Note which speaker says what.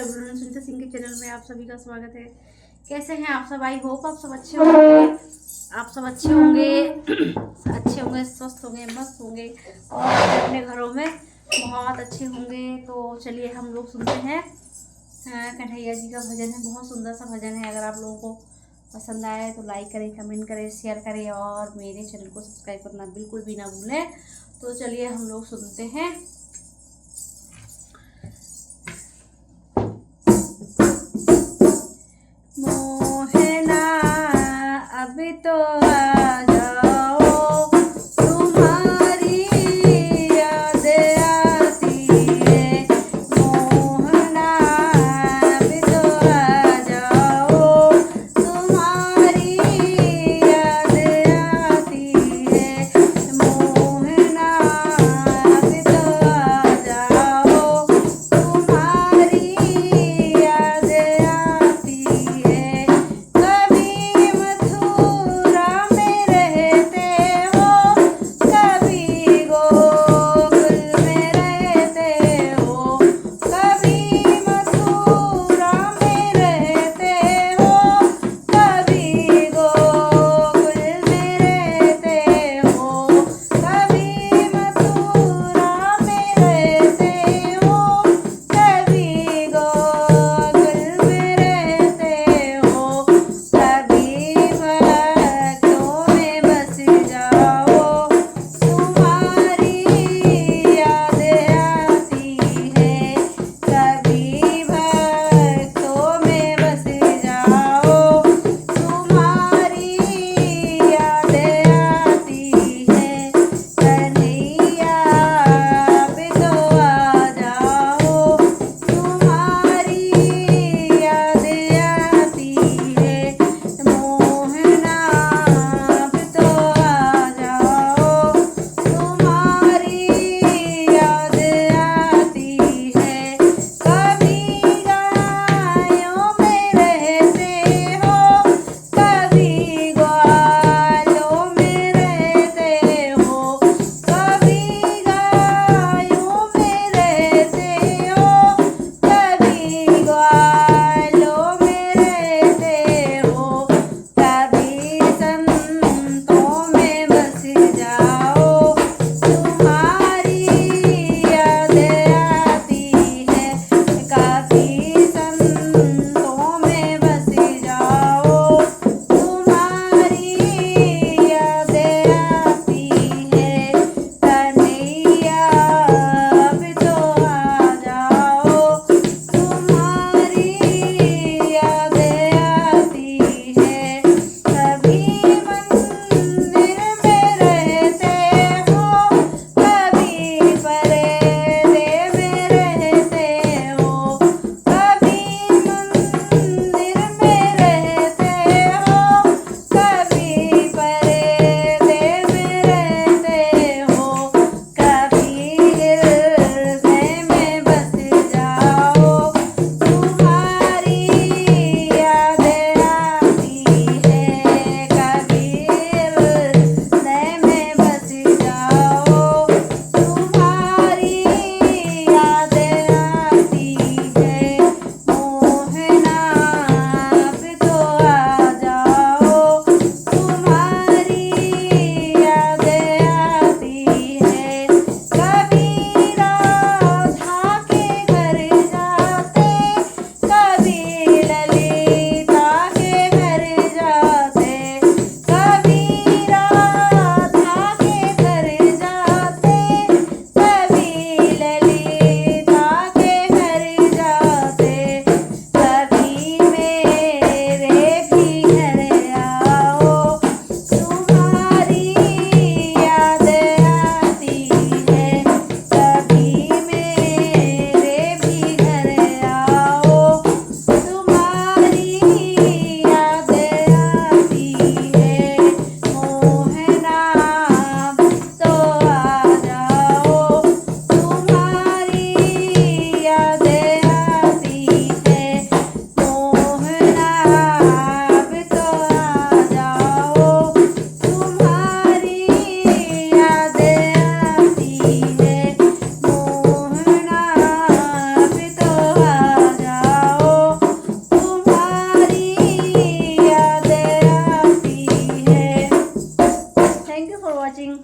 Speaker 1: Everyone, Sunita Singh के channel में आप सभी का स्वागत है। कैसे हैं आप सब? आई होप आप सब अच्छे होंगे। आप सब अच्छे होंगे, अच्छे होंगे, स्वस्थ होंगे, मस्त होंगे और अपने घरों में बहुत अच्छे होंगे। तो चलिए हम लोग सुनते हैं कन्हैया जी का भजन है। बहुत सुंदर सा भजन है। अगर आप लोगों को पसंद आए तो लाइक करें, कमेंट करें, शेयर करें और मेरे चैनल को सब्सक्राइब करना बिल्कुल भी ना भूलें। तो चलिए हम लोग सुनते हैं। मोहना अभी तो आ जाओ, तुम्हारी याद आती है। मोहना अभी तो आ जाओ, तुम्हारी याद आती है। मोहना अभी तो थैंक यू फॉर वॉचिंग।